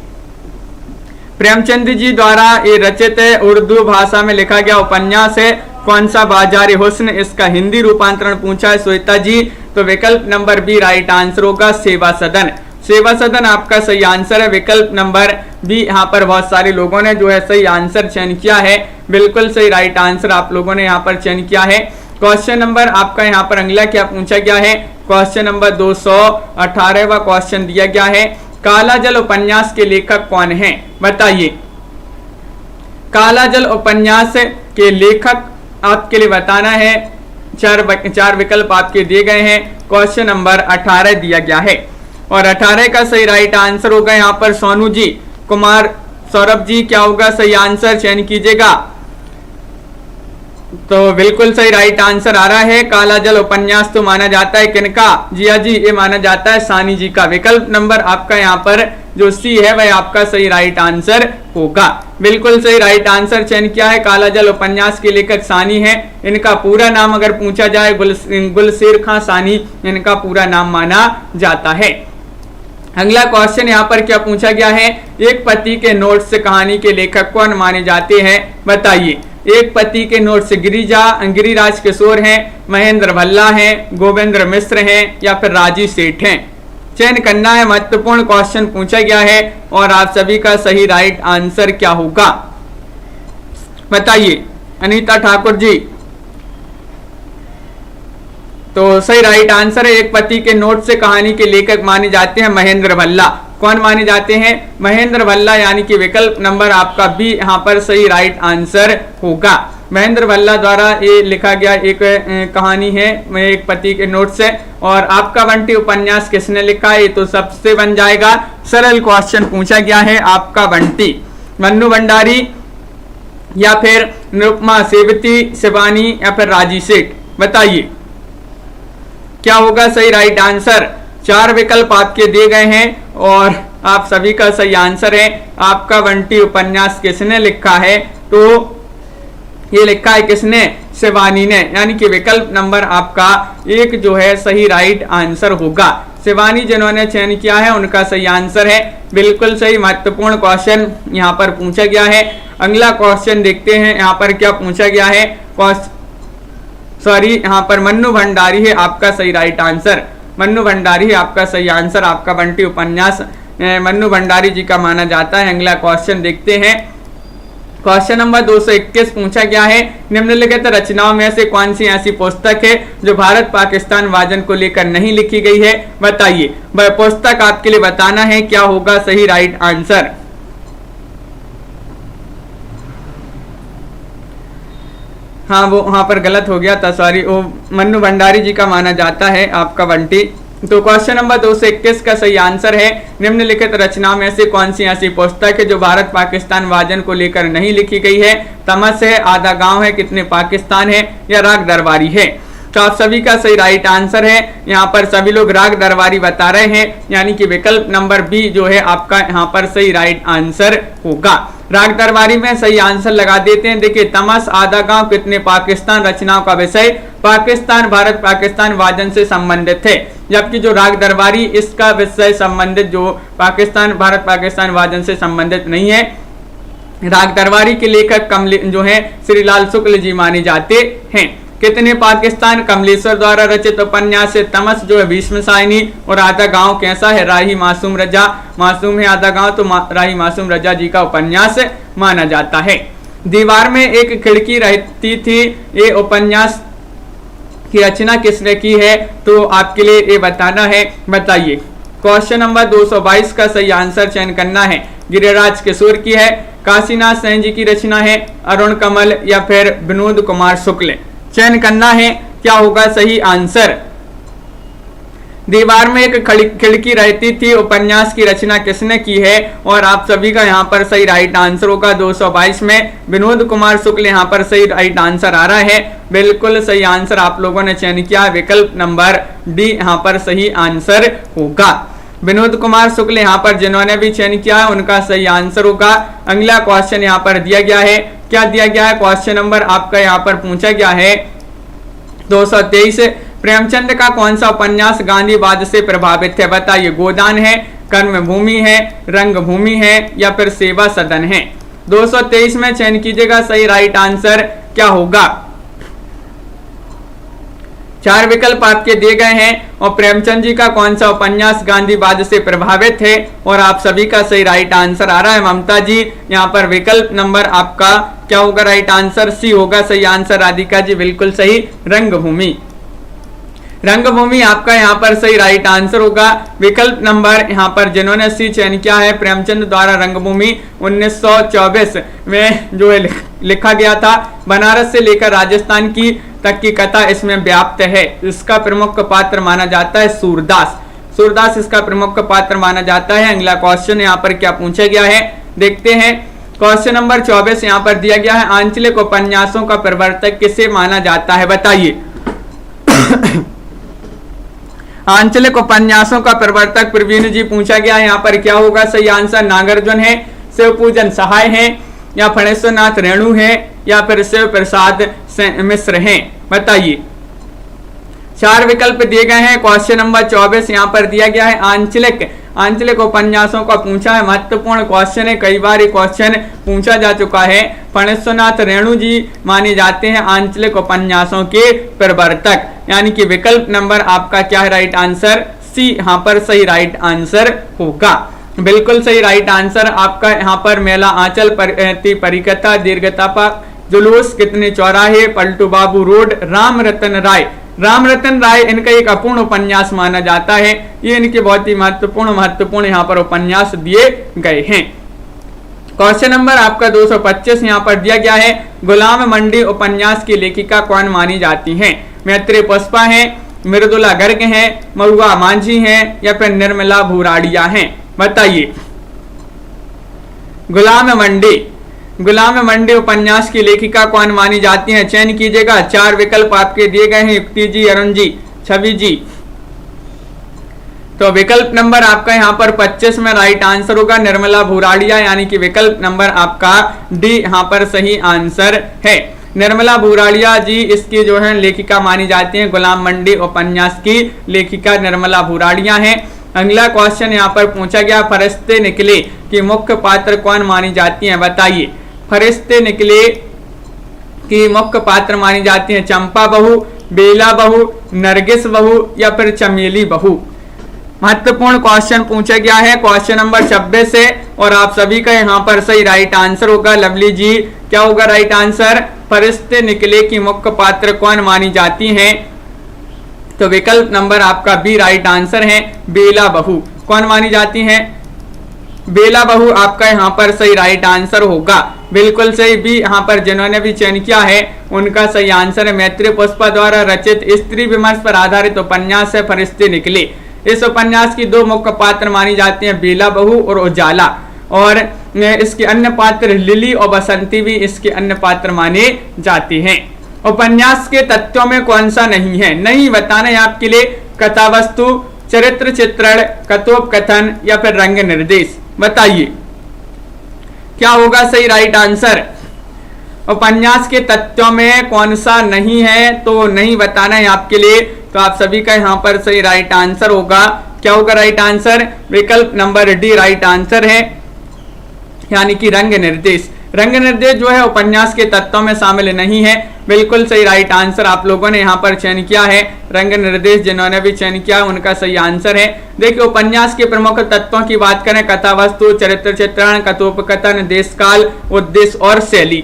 [SPEAKER 1] प्रेमचंद जी द्वारा ये रचित है, उर्दू भाषा में लिखा गया उपन्यास है। कौन सा? बाजारी हुस्न। इसका हिंदी रूपांतरण पूछा है श्वेता जी, तो विकल्प नंबर बी राइट आंसर होगा, सेवा सदन। सेवा सदन आपका सही आंसर है। विकल्प नंबर बी यहाँ पर बहुत सारे लोगों ने जो है सही आंसर चयन किया है। बिल्कुल सही राइट आंसर आप लोगों ने यहाँ पर चयन किया है। क्वेश्चन नंबर आपका यहाँ पर अगला क्या पूछा गया है? क्वेश्चन नंबर 218वां क्वेश्चन दिया गया है। काला जल उपन्यास के लेखक कौन हैं बताइए। काला जल उपन्यास के लेखक आपके लिए बताना है। चार विकल्प आपके दिए गए हैं। क्वेश्चन नंबर 18 दिया गया है और 18 का सही राइट आंसर होगा यहाँ पर सोनू जी, कुमार सौरभ जी। क्या होगा सही आंसर? चयन कीजिएगा। तो बिल्कुल सही राइट आंसर आ रहा है। काला जल उपन्यास तो माना जाता है किनका? जिया जी, ये माना जाता है सानी जी का। विकल्प नंबर आपका यहाँ पर जो सी है वह आपका सही राइट आंसर होगा। बिल्कुल सही राइट आंसर चयन किया है। काला जल उपन्यास के लेखक सानी है। इनका पूरा नाम अगर पूछा जाए गुलशेर खां सानी इनका पूरा नाम माना जाता है। अगला क्वेश्चन यहाँ पर क्या पूछा गया है? एक पति के नोट से कहानी के लेखक कौन माने जाते हैं बताइए। एक पति के नोट से गिरिराज किशोर हैं, महेंद्र भल्ला हैं, गोविंद्र मिश्र हैं या फिर राजी सेठ हैं। चयन करना है, महत्वपूर्ण क्वेश्चन पूछा गया है और आप सभी का सही राइट आंसर क्या होगा बताइए। अनीता ठाकुर जी, तो सही राइट आंसर है एक पति के नोट से कहानी के लेखक माने जाते हैं महेंद्र भल्ला। कौन माने जाते हैं? महेंद्र भल्ला, यानी कि विकल्प नंबर आपका बी यहाँ पर सही राइट आंसर होगा। महेंद्र भल्ला द्वारा ये लिखा गया एक कहानी है एक पति के नोट से। और आपका बंटी उपन्यास किसने लिखा है? ये तो सबसे बन जाएगा। सरल क्वेश्चन पूछा गया है। आपका बंटी, मन्नू भंडारी या फिर निरुपमा सेवती, शिवानी या फिर राजी सेठ बताइए क्या होगा सही राइट आंसर। 4 विकल्प आपके दिए गए हैं और आप सभी का सही आंसर है। आपका बंटी उपन्यास किसने लिखा है? तो ये लिखा है किसने? शिवानी ने, यानी कि विकल्प नंबर आपका 1 जो है सही राइट आंसर होगा। शिवानी जिन्होंने चयन किया है उनका सही आंसर है। बिल्कुल सही, महत्वपूर्ण क्वेश्चन यहाँ पर पूछा गया है। अगला क्वेश्चन देखते हैं यहाँ पर क्या पूछा गया है। यहाँ पर मन्नू भंडारी है आपका सही राइट आंसर। मन्नू भंडारी है आपका सही आंसर। आपका बंटी उपन्यास मन्नू भंडारी जी का माना जाता है। अगला क्वेश्चन देखते हैं। क्वेश्चन नंबर 221 पूछा गया है। निम्नलिखित रचनाओं में से कौन सी ऐसी पुस्तक है जो भारत पाकिस्तान विभाजन को लेकर नहीं लिखी गई है बताइए। वह पुस्तक आपके लिए बताना है क्या होगा सही राइट आंसर। हाँ, वो वहां पर गलत हो गया था, सॉरी। वो मन्नू भंडारी जी का माना जाता है आपका बंटी। तो क्वेश्चन नंबर 221 का सही आंसर है निम्नलिखित रचना में से कौन सी ऐसी पुस्तक है जो भारत पाकिस्तान विभाजन को लेकर नहीं लिखी गई है। तमस है, आधा गांव है, कितने पाकिस्तान है या राग दरबारी है। तो आप सभी का सही राइट आंसर है। यहाँ पर सभी लोग राग दरबारी बता रहे हैं, यानी कि विकल्प नंबर बी जो है आपका यहाँ पर सही राइट आंसर होगा। राग दरबारी में सही आंसर लगा देते हैं। देखिए, तमस आधा गांव कितने पाकिस्तान रचनाओं का विषय पाकिस्तान भारत पाकिस्तान विभाजन से संबंधित है, जबकि जो राग दरबारी इसका विषय संबंधित जो पाकिस्तान भारत पाकिस्तान विभाजन से संबंधित नहीं है। राग दरबारी के लेखक जो है श्रीलाल शुक्ल जी माने जाते हैं। कितने पाकिस्तान कमलेश्वर द्वारा रचित उपन्यास है तमस जो है भीष्म साइनी, और आधा गांव कैसा है राही मासूम रजा, मासूम है आधा गांव तो राही मासूम रजा जी का उपन्यास माना जाता है। दीवार में एक खिड़की रहती थी, ये उपन्यास की रचना किसने की है, तो आपके लिए ये बताना है। बताइए, क्वेश्चन नंबर 222 का सही आंसर चयन करना है। गिरिराज किशोर की है, काशीनाथ सेन जी की रचना है, अरुण कमल या फिर विनोद कुमार शुक्ल, चयन करना है। क्या होगा सही आंसर। दीवार में एक खिड़की रहती थी उपन्यास की रचना किसने की है, और आप सभी का यहाँ पर सही राइट आंसर होगा 222 में विनोद कुमार शुक्ल यहाँ पर सही राइट आंसर आ रहा है। बिल्कुल सही आंसर आप लोगों ने चयन किया, विकल्प नंबर डी यहाँ पर सही आंसर होगा। विनोद कुमार शुक्ल यहाँ पर जिन्होंने भी चयन किया है उनका सही आंसर होगा। अगला क्वेश्चन यहाँ पर दिया गया है, क्या दिया गया है, क्वेश्चन नंबर आपका यहाँ पर पूछा गया है 223, प्रेमचंद का कौन सा उपन्यास गांधीवाद से प्रभावित है। बताइए, गोदान है, कर्मभूमि है, रंगभूमि है या फिर सेवा सदन है। 223 में चयन कीजिएगा, सही राइट आंसर क्या होगा। 4 विकल्प आपके दिए गए हैं, और प्रेमचंद जी का कौन सा उपन्यास गांधीवाद से प्रभावित है, और आप सभी का सही राइट आंसर आ रहा है ममता जी। यहाँ पर विकल्प नंबर आपका क्या होगा, राइट आंसर सी होगा सही आंसर। राधिका जी बिल्कुल सही, रंगभूमि, रंगभूमि आपका यहाँ पर सही राइट आंसर होगा। विकल्प नंबर यहाँ पर जिन्होंने सी चयन किया है, प्रेमचंद द्वारा रंगभूमि 1924 में जो है लिखा गया था। बनारस से लेकर राजस्थान की तक की कथा इसमें व्याप्त है। इसका प्रमुख पात्र माना जाता है सूरदास, सूरदास इसका प्रमुख पात्र माना जाता है। अगला क्वेश्चन यहाँ पर क्या पूछा गया है, देखते हैं। क्वेश्चन नंबर 24 यहाँ पर दिया गया है, आंचलिक उपन्यासों का प्रवर्तक किसे माना जाता है। बताइए, आंचलिक उपन्यासों का प्रवर्तक प्रवीण जी पूछा गया है। यहाँ पर क्या होगा सही आंसर, नागार्जुन है, शिवपूजन सहाय है या फणेश्वरनाथ रेणु है या फिर शिव प्रसाद मिश्र हैं। बताइए, 4 विकल्प दिए गए हैं। क्वेश्चन नंबर 24 यहाँ पर दिया गया है, आंचलिक उपन्यासों का पूछा है। महत्वपूर्ण क्वेश्चन है, कई बार ये क्वेश्चन पूछा जा चुका है। फणेश्वरनाथ रेणु जी माने जाते हैं आंचलिक उपन्यासों के प्रवर्तक, यानी कि विकल्प नंबर आपका क्या है, राइट आंसर सी यहाँ पर सही राइट आंसर होगा। बिल्कुल सही राइट आंसर आपका यहाँ पर मेला आंचल परिकथा, दीर्घतापा जुलूस, कितने चौराहे, पलटू बाबू रोड, राम रतन राय। राम रतन राय इनका एक अपूर्ण उपन्यास माना जाता है। ये इनके बहुत ही महत्वपूर्ण यहाँ पर उपन्यास दिए गए हैं। क्वेश्चन नंबर आपका 225 यहाँ पर दिया गया है, गुलाम मंडी उपन्यास की लेखिका कौन मानी जाती है। मैत्री पुष्पा है, मृदुला गर्ग है, महुआ मांझी है या फिर निर्मला भूराड़िया है। बताइए, गुलाम मंडी उपन्यास की लेखिका कौन मानी जाती है, चयन कीजिएगा। 4 विकल्प आपके दिए गए हैं, युक्ति जी, अरुण जी, छवि जी। तो विकल्प नंबर आपका यहाँ पर 25 में राइट आंसर होगा निर्मला भूराड़िया, यानी कि विकल्प नंबर आपका डी यहाँ पर सही आंसर है। निर्मला भूराड़िया जी इसकी जो है लेखिका मानी जाती है। गुलाम मंडी उपन्यास की लेखिका निर्मला भूराड़िया है। अगला क्वेश्चन यहाँ पर पूछा गया, फरिश्ते निकले की मुख्य पात्र कौन मानी जाती है। बताइए, फरिश्ते निकले की मुख्य पात्र मानी जाती है चंपा बहू, बेला बहू, नरगिस बहू या फिर चमेली बहू। महत्वपूर्ण क्वेश्चन पूछा गया है, क्वेश्चन नंबर 26 है और आप सभी का यहाँ पर सही राइट आंसर होगा। लवली जी, क्या होगा राइट आंसर, फरिश्ते निकले की मुख्य पात्र कौन मानी जाती हैं। तो विकल्प नंबर आपका बी राइट आंसर है, बेला बहू कौन मानी जाती हैं, बेला बहू आपका यहाँ पर सही राइट आंसर होगा। बिल्कुल सही, बी यहाँ पर जिन्होंने भी चयन किया है उनका सही आंसर है। मैत्री पुष्पा द्वारा रचित स्त्री विमर्श पर आधारित उपन्यास है फरिश्ते निकले। इस उपन्यास की 2 मुख्य पात्र मानी जाती हैं, बेला बहू और उजाला, और इसके अन्य पात्र लिली और बसंती भी इसके अन्य पात्र माने जाते हैं। उपन्यास के तथ्यों में कौन सा नहीं है? नहीं बताना है आपके लिए कथा वस्तु, चरित्र चित्रण, कथोपकथन या फिर रंग निर्देश। बताइए क्या होगा सही राइट आंसर? उपन्यास के तथ्यों में कौन सा नहीं है? तो नहीं बताना है आपके लिए, तो आप सभी का यहाँ पर सही राइट आंसर होगा। क्या होगा राइट आंसर? विकल्प नंबर डी राइट आंसर है, यानी कि रंग निर्देश। रंग निर्देश जो है उपन्यास के तत्वों में शामिल नहीं है। बिल्कुल सही राइट आंसर आप लोगों ने यहाँ पर चयन किया है। रंग निर्देश जिन्होंने भी चयन किया उनका सही आंसर है। देखिए उपन्यास के प्रमुख तत्वों की बात करें, कथा वस्तु, चरित्र चित्रण, कथोपकथन, देश काल, उद्देश्य और शैली।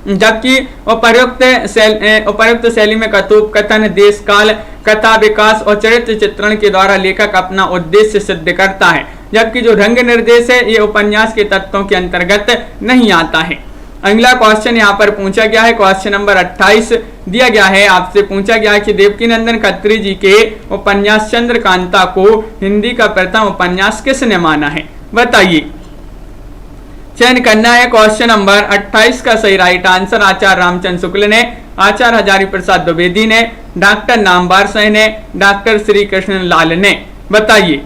[SPEAKER 1] जबकि उपर्युक्त शैली में कथोपकथन, देश काल, कथा विकास और चरित्र चित्रण के द्वारा लेखक अपना उद्देश्य सिद्ध करता है। जबकि जो रंग निर्देश है ये उपन्यास के तत्वों के अंतर्गत नहीं आता है। अगला क्वेश्चन यहाँ पर पूछा गया है, क्वेश्चन नंबर 28 दिया गया है, आपसे पूछा गया है कि देवकीनंदन खत्री जी के उपन्यास चंद्रकांता को हिंदी का प्रथम उपन्यास किसने माना है? बताइए। चयन करना है क्वेश्चन नंबर 28 का सही राइट आंसर आचार्य रामचंद्र शुक्ल ने, आचार्य हजारी प्रसाद द्विवेदी ने, डॉक्टर नामवर सिंह ने, डॉक्टर श्री कृष्ण लाल ने। बताइए।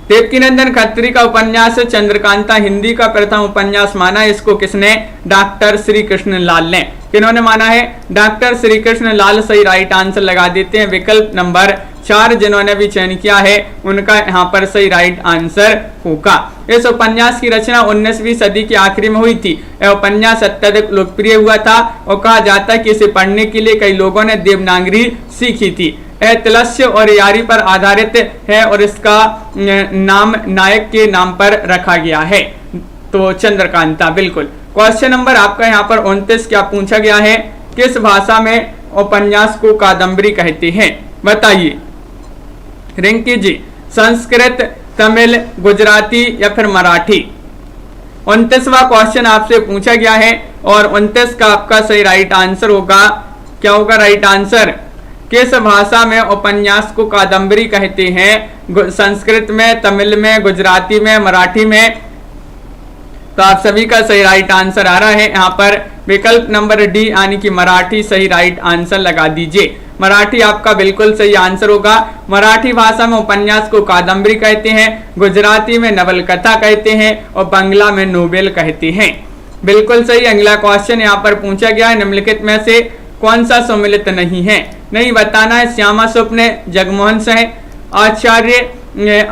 [SPEAKER 1] देवकीनंदन खत्री का उपन्यास चंद्रकांता हिंदी का प्रथम उपन्यास माना है, इसको किसने? डॉक्टर श्री कृष्ण लाल ने। किन्होंने माना है? डॉक्टर श्री कृष्ण लाल सही राइट आंसर लगा देते हैं। विकल्प नंबर 4 जिन्होंने भी चयन किया है उनका यहाँ पर सही राइट आंसर होगा। इस उपन्यास की रचना 19वीं सदी के आखिरी में हुई थी। यह उपन्यास अत्यधिक लोकप्रिय हुआ था और कहा जाता है कि इसे पढ़ने के लिए कई लोगों ने देवनागरी सीखी थी। यह तिलस्य और यारी पर आधारित है और इसका नाम नायक के नाम पर रखा गया है, तो चंद्रकांता। बिल्कुल। क्वेश्चन नंबर आपका यहाँ पर 29 क्या पूछा गया है? किस भाषा में उपन्यास को कादम्बरी कहते हैं? बताइए। रिंकी जी, संस्कृत, तमिल, गुजराती या फिर मराठी? 29वां क्वेश्चन आपसे पूछा गया है और 29 का आपका सही राइट आंसर होगा। क्या होगा राइट आंसर? किस भाषा में उपन्यास को कादम्बरी कहते हैं? संस्कृत में, तमिल में, गुजराती में, मराठी में? तो आप सभी का सही राइट आंसर आ रहा है यहाँ पर विकल्प नंबर डी यानी कि मराठी सही राइट आंसर लगा दीजिए। मराठी आपका बिल्कुल सही आंसर होगा। मराठी भाषा में उपन्यास को कादम्बरी कहते हैं, गुजराती में नवलकथा कहते हैं और बांग्ला में नोवेल कहते हैं। बिल्कुल सही। अगला क्वेश्चन यहाँ पर पूछा गया है, निम्नलिखित में से कौन सा सम्मिलित नहीं है? नहीं बताना है। श्यामा स्वप्न, जगमोहन सिंह,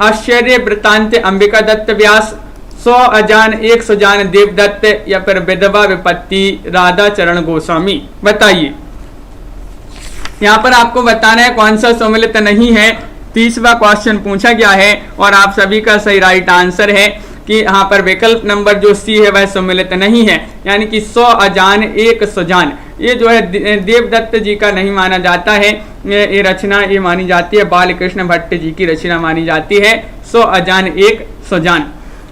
[SPEAKER 1] आश्चर्य वृत्तांत अंबिका दत्त व्यास, 100 अजान 1 सुजान देवदत्त या फिर विधवा विपत्ति राधा चरण गोस्वामी? बताइए। यहाँ पर आपको बताना है कौन सा सम्मिलित नहीं है। 30वां क्वेश्चन पूछा गया है और आप सभी का सही राइट आंसर है कि यहाँ पर विकल्प नंबर जो सी है वह सम्मिलित नहीं है, यानी कि 100 अजान 1 सुजान ये जो है देवदत्त जी का नहीं माना जाता है। ये रचना ये मानी जाती है बालकृष्ण भट्ट जी की रचना मानी जाती है 100 अजान 1 सुजान।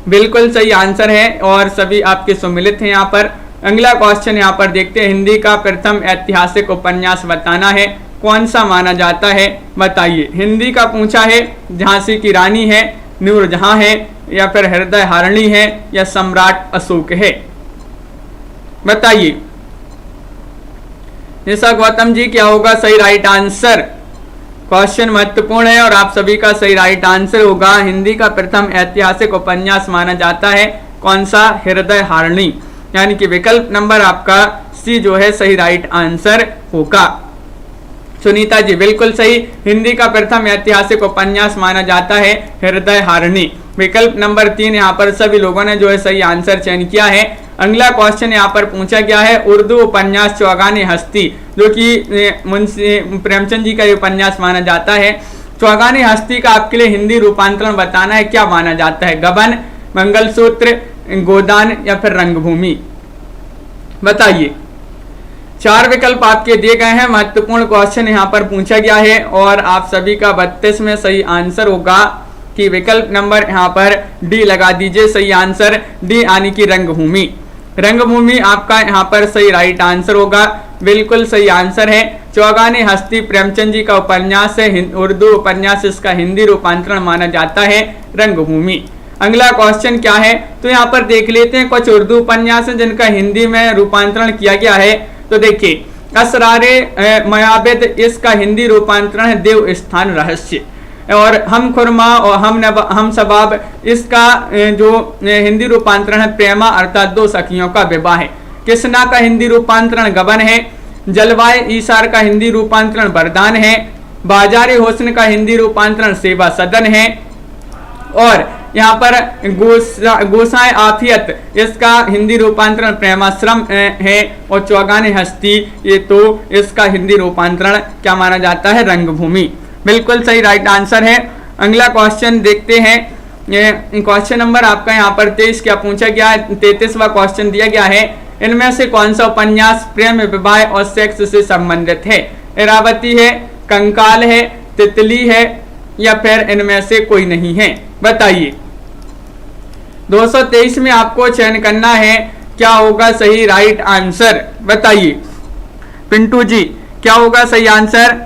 [SPEAKER 1] बिल्कुल सही आंसर है और सभी आपके सम्मिलित हैं यहाँ पर। अगला क्वेश्चन यहाँ पर देखते हैं, हिंदी का प्रथम ऐतिहासिक उपन्यास बताना है, कौन सा माना जाता है? बताइए। हिंदी का पूछा है, झांसी की रानी है, नूरजहां है या फिर हृदय हारिणी है या सम्राट अशोक है? बताइए। निशा गौतम जी क्या होगा सही राइट आंसर? क्वेश्चन महत्वपूर्ण है और आप सभी का सही राइट आंसर होगा हिंदी का प्रथम ऐतिहासिक उपन्यास माना जाता है कौन सा? हृदय हारिणी, यानी कि विकल्प नंबर आपका सी जो है सही राइट आंसर होगा। सुनीता जी बिल्कुल सही। हिंदी का प्रथम ऐतिहासिक उपन्यास माना जाता है हृदय हारिणी। विकल्प नंबर 3 यहाँ पर सभी लोगों ने जो है सही आंसर चयन किया है। अगला क्वेश्चन यहाँ पर पूछा गया है, उर्दू उपन्यास चौगाने हस्ती जो कि मुंशी प्रेमचंद जी का उपन्यास माना जाता है। चौगाने हस्ती का आपके लिए हिंदी रूपांतरण बताना है, क्या माना जाता है? गबन, मंगलसूत्र, गोदान या फिर रंगभूमि? बताइए। 4 विकल्प आपके दिए गए हैं। महत्वपूर्ण क्वेश्चन यहाँ पर पूछा गया है और आप सभी का 32 में सही आंसर होगा कि विकल्प नंबर यहाँ पर डी लगा दीजिए। सही आंसर डी यानी कि रंगभूमि। रंगभूमि आपका यहाँ पर सही राइट आंसर होगा। बिल्कुल सही आंसर है। चौगाने हस्ती प्रेमचंद जी का उपन्यास है, उर्दू उपन्यास, इसका हिंदी रूपांतरण माना जाता है रंगभूमि। अगला क्वेश्चन क्या है, तो यहाँ पर देख लेते हैं कुछ उर्दू उपन्यास हैं जिनका हिंदी में रूपांतरण किया गया है। तो देखिए, असरारे मयाबिद, इसका हिंदी रूपांतरण है देव स्थान रहस्य। और हम खुरमा और हम सबाब, इसका जो हिंदी रूपांतरण है प्रेमा अर्थात दो सखियों का विवाह है। किसना का हिंदी रूपांतरण गबन है। जलवाए ईसार का हिंदी रूपांतरण वरदान है। बाजारे हुस्न का हिंदी रूपांतरण सेवा सदन है। और यहाँ पर गोसाए आफियत, इसका हिंदी रूपांतरण प्रेमाश्रम है। और चौगाने हस्ती, ये तो इसका हिंदी रूपांतरण क्या माना जाता है, रंगभूमि। बिल्कुल सही राइट आंसर है। अगला क्वेश्चन देखते हैं। क्वेश्चन नंबर आपका यहाँ पर 23 क्या पूछा गया है, 33वां क्वेश्चन दिया गया है। इनमें से कौन सा उपन्यास प्रेम, विवाह और सेक्स से संबंधित है। इरावती है, कंकाल है, तितली है, या फिर इनमें से कोई नहीं है, बताइए। 223 में आपको चयन करना है, क्या होगा सही राइट आंसर, बताइए पिंटू जी, क्या होगा सही आंसर।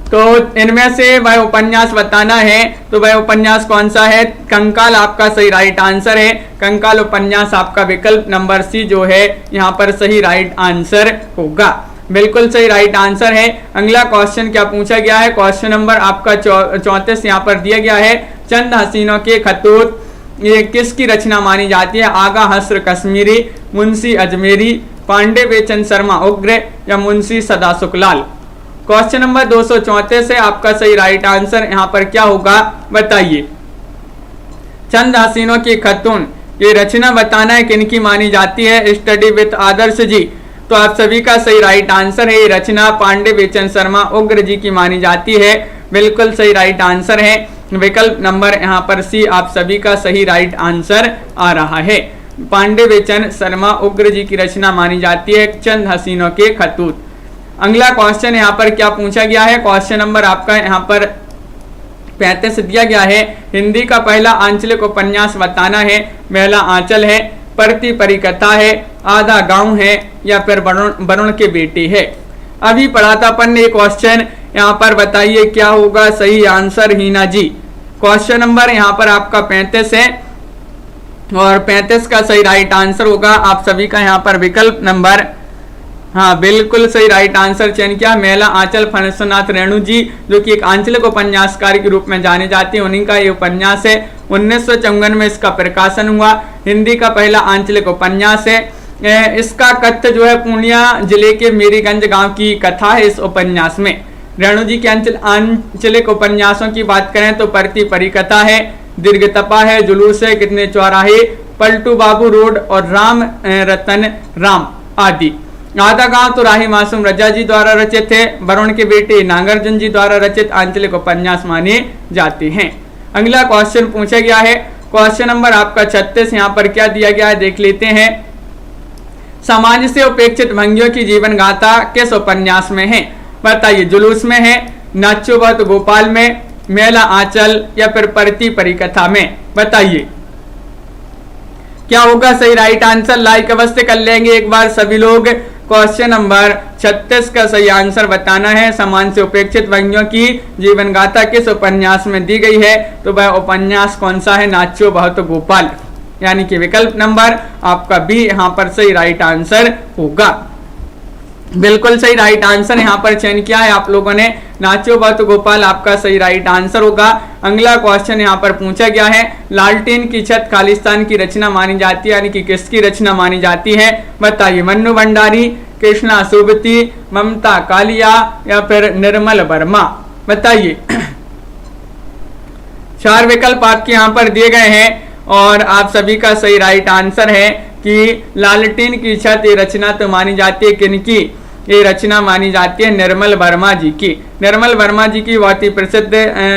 [SPEAKER 1] तो इनमें से वह उपन्यास बताना है, तो वह उपन्यास कौन सा है। कंकाल आपका सही राइट आंसर है। कंकाल उपन्यास आपका विकल्प नंबर सी जो है यहाँ पर सही राइट आंसर होगा। बिल्कुल सही राइट आंसर है। अगला क्वेश्चन क्या पूछा गया है, क्वेश्चन नंबर आपका 34 यहाँ पर दिया गया है। चंद हसीनों के खतूत, ये किसकी रचना मानी जाती है। आगा हस्र कश्मीरी, मुंशी अजमेरी, पांडे बेचन शर्मा उग्र, या मुंशी सदा सुखलाल। क्वेश्चन नंबर 234 है आपका सही राइट आंसर यहाँ पर क्या होगा, बताइए। चंद हसीनों की खतून, ये रचना बताना है किनकी मानी जाती है। स्टडी विद आदर्श जी, तो आप सभी का सही राइट आंसर है। ये रचना पांडे बेचन शर्मा उग्र जी की मानी जाती है। बिल्कुल सही राइट आंसर है। विकल्प नंबर यहाँ पर सी आप सभी का सही राइट आंसर आ रहा है। पांडे बेचन शर्मा उग्र जी की रचना मानी जाती है चंद हसीनों के खतूत। अगला क्वेश्चन यहाँ पर क्या पूछा गया है, क्वेश्चन नंबर आपका यहाँ पर 35 दिया गया है। हिंदी का पहला आंचलिक उपन्यास बताना है। पहला आंचल है, परती परिकथा है, आधा गांव है, या फिर वरुण के बेटे है। अभी पढ़ा था अपन ने क्वेश्चन, यहाँ पर बताइए क्या होगा सही आंसर हीना जी। क्वेश्चन नंबर यहाँ पर आपका 35 है और 35 का सही राइट आंसर होगा आप सभी का यहाँ पर विकल्प नंबर, हाँ बिल्कुल सही राइट आंसर चयन किया। मेला आंचल फणसनाथ रेणु जी, जो कि एक आंचलिक उपन्यासकार के रूप में जाने जाते हैं, उन्हीं का ये उपन्यास है। 1954 में इसका प्रकाशन हुआ। हिंदी का पहला आंचलिक उपन्यास है। इसका कथ्य जो है पूर्णिया जिले के मेरीगंज गांव की कथा है। इस उपन्यास में रेणु जी के आंचलिक उपन्यासों की बात करें तो परती परिकथा है, दीर्घतपा है, जुलूस है, कितने चौराहे, पलटू बाबू रोड और राम रतन राम आदि। आधा गांव तो राही मासूम रजा जी द्वारा रचित है। वरुण के बेटे नागार्जुन जी द्वारा रचित आंचलिक उपन्यास माने जाते हैं। अगला क्वेश्चन पूछा गया है, क्वेश्चन नंबर आपका 36 यहाँ पर क्या दिया गया है देख लेते हैं। समाज से उपेक्षित भंगियों की जीवन गाथा किस उपन्यास में है, बताइए। जुलूस में है, नाचो बहुत गोपाल में, मेला आंचल, या फिर परती परिकथा में, बताइए क्या होगा सही राइट आंसर। लाइक अवश्य कर लेंगे एक बार सभी लोग। क्वेश्चन नंबर 36 का सही आंसर बताना है। समाज से उपेक्षित भंगियों की जीवन गाथा किस उपन्यास में दी गई है, तो वह उपन्यास कौन सा है, नाचो बहुत गोपाल, यानी कि विकल्प नंबर आपका बी यहाँ पर सही राइट आंसर होगा। बिल्कुल सही राइट आंसर यहाँ पर चयन किया है आप लोगों ने, नाचो बहुत गोपाल आपका सही राइट आंसर होगा। अगला क्वेश्चन यहाँ पर पूछा गया है, लालटेन की छत खालिस्तान की रचना मानी जाती है, यानी कि किसकी रचना मानी जाती है, बताइए। मन्नू भंडारी, कृष्णा सुबती, ममता कालिया, या फिर निर्मल वर्मा, बताइए। 4 विकल्प आपके यहाँ पर दिए गए हैं और आप सभी का सही राइट आंसर है कि लालटेन की छत ये रचना तो मानी जाती है किनकी, ये रचना मानी जाती है निर्मल वर्मा जी की। निर्मल वर्मा जी की बहुत ही प्रसिद्ध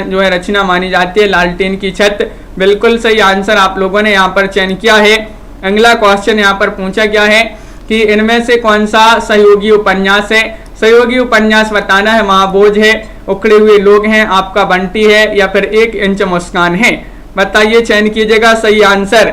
[SPEAKER 1] जो है रचना मानी जाती है लालटेन की छत। बिल्कुल सही आंसर आप लोगों ने यहाँ पर चयन किया है। अगला क्वेश्चन यहाँ पर पूछा गया है कि इनमें से कौन सा सहयोगी उपन्यास है। सहयोगी उपन्यास बताना है। महाबोझ है, उखड़े हुए लोग हैं, आपका बंटी है, या फिर 1 इंच मुस्कान है, बताइए, चयन कीजिएगा सही आंसर।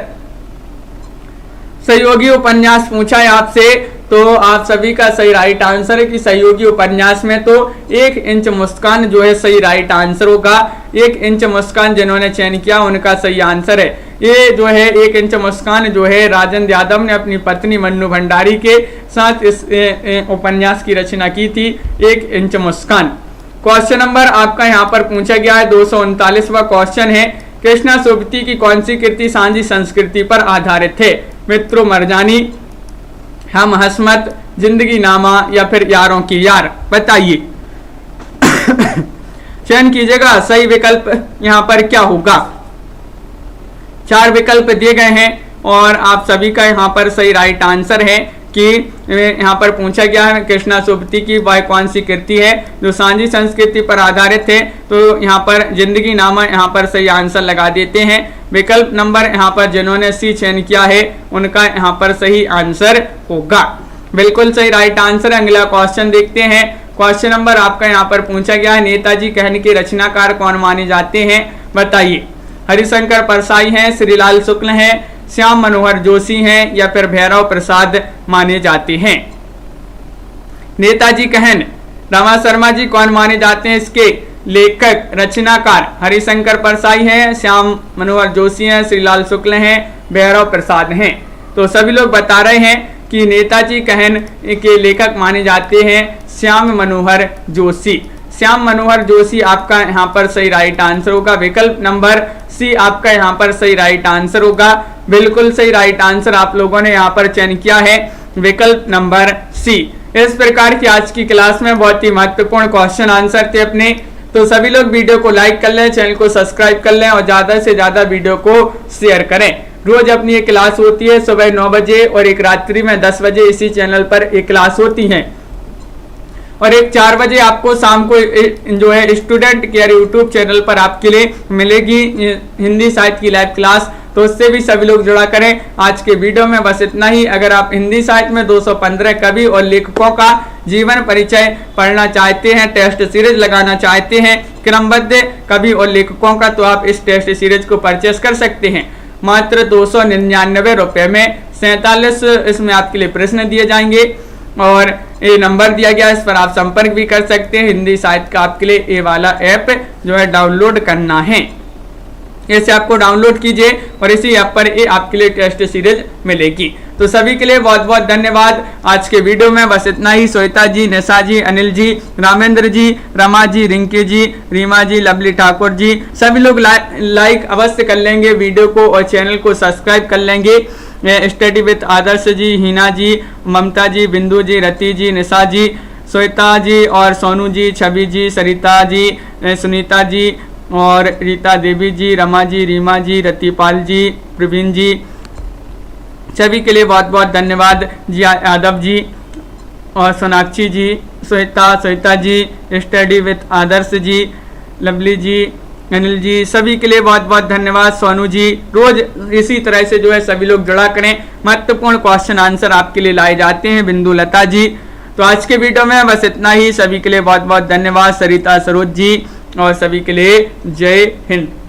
[SPEAKER 1] सहयोगी उपन्यास पूछा है आपसे, तो आप सभी का सही राइट आंसर है कि सहयोगी उपन्यास में तो 1 इंच मुस्कान जो है सही राइट आंसर होगा। 1 इंच मुस्कान जिन्होंने चयन किया उनका सही आंसर है। ये जो है 1 इंच मुस्कान जो है राजेंद्र यादव ने अपनी पत्नी मन्नू भंडारी के साथ इस उपन्यास की रचना की थी, 1 इंच मुस्कान। क्वेश्चन नंबर आपका यहाँ पर पूछा गया है 239वां क्वेश्चन है, कृष्णा सोबती की कौन सी कृति सांझी संस्कृति पर आधारित है? मित्रों मरजानी, हम हसमत, जिंदगी नामा या फिर यारों की यार, बताइए। चयन कीजिएगा, सही विकल्प यहाँ पर क्या होगा। 4 विकल्प दिए गए हैं और आप सभी का यहाँ पर सही राइट आंसर है कि यहाँ पर पूछा गया है कृष्णा सोबती की वह कौन सी कृति है जो सांझी संस्कृति पर आधारित है। तो यहाँ पर जिंदगी नामा यहाँ पर सही आंसर लगा देते हैं। विकल्प नंबर यहाँ पर जिन्होंने सी चयन किया है उनका यहाँ पर सही आंसर होगा। बिल्कुल सही राइट आंसर। अगला क्वेश्चन देखते हैं। क्वेश्चन नंबर आपका यहाँ पर पूछा गया है, नेताजी कहन के रचनाकार कौन माने जाते हैं? बताइए। हरिशंकर परसाई हैं, श्रीलाल शुक्ल हैं, श्याम मनोहर जोशी हैं या फिर भैरव प्रसाद माने जाते हैं? नेताजी कहन रमा शर्मा जी कौन माने जाते हैं? इसके लेखक रचनाकार हरिशंकर परसाई हैं, श्याम मनोहर जोशी हैं, श्रीलाल शुक्ल हैं, भैरव प्रसाद हैं। तो सभी लोग बता रहे हैं कि नेताजी कहन के लेखक माने जाते हैं श्याम मनोहर जोशी। श्याम मनोहर जोशी आपका यहाँ पर सही राइट आंसर होगा। विकल्प नंबर सी आपका यहाँ पर सही राइट आंसर होगा। बिल्कुल सही राइट आंसर आप लोगों ने यहाँ पर चयन किया है, विकल्प नंबर सी। इस प्रकार की आज की क्लास में बहुत ही महत्वपूर्ण क्वेश्चन आंसर थे अपने। तो सभी लोग वीडियो को लाइक कर लें, चैनल को सब्सक्राइब कर लें और ज्यादा से ज्यादा वीडियो को शेयर करें। रोज अपनी एक क्लास होती है सुबह 9 बजे और एक रात्रि में 10 बजे इसी चैनल पर एक क्लास होती है और एक 4 बजे आपको शाम को जो है स्टूडेंट केयर यूट्यूब चैनल पर आपके लिए मिलेगी हिंदी साहित्य की लाइव क्लास। तो उससे भी सभी लोग जुड़ा करें। आज के वीडियो में बस इतना ही। अगर आप हिंदी साहित्य में 215 कवि और लेखकों का जीवन परिचय पढ़ना चाहते हैं, टेस्ट सीरीज लगाना चाहते हैं क्रमबद्ध कवि और लेखकों का, तो आप इस टेस्ट सीरीज को परचेस कर सकते हैं मात्र 299 रुपये में। 47 इसमें आपके लिए प्रश्न दिए जाएंगे और ये नंबर दिया गया, इस पर आप संपर्क भी कर सकते हैं। हिंदी साहित्य का आपके लिए ये वाला ऐप जो है डाउनलोड करना है, इसे आपको डाउनलोड कीजिए और इसी ऐप पर ये आपके लिए टेस्ट सीरीज मिलेगी। तो सभी के लिए बहुत बहुत धन्यवाद। आज के वीडियो में बस इतना ही। श्वेता जी, निशा जी, अनिल जी, रामेंद्र जी, रमा जी, रिंकी जी, रीमा जी, लवली ठाकुर जी, सभी लोग लाइक अवश्य कर लेंगे वीडियो को और चैनल को सब्सक्राइब कर लेंगे। स्टडी विद आदर्श जी, हिना जी, ममता जी, बिंदु जी, रति जी, निशा जी, श्वेता जी और सोनू जी, छवि जी, सरिता जी, सुनीता जी और रीता देवी जी, रमा जी, रीमा जी, रतिपाल जी, प्रवीण जी, सभी के लिए बहुत बहुत धन्यवाद। जी यादव जी और सोनाक्षी जी, श्वेता जी, स्टडी विद आदर्श जी, लवली जी, अनिल जी, सभी के लिए बहुत बहुत धन्यवाद। सोनू जी, रोज इसी तरह से जो है सभी लोग जुड़ा करें, महत्वपूर्ण क्वेश्चन आंसर आपके लिए लाए जाते हैं। बिंदु लता जी। तो आज के वीडियो में बस इतना ही। सभी के लिए बहुत बहुत धन्यवाद। सरिता सरोज जी और सभी के लिए जय हिंद।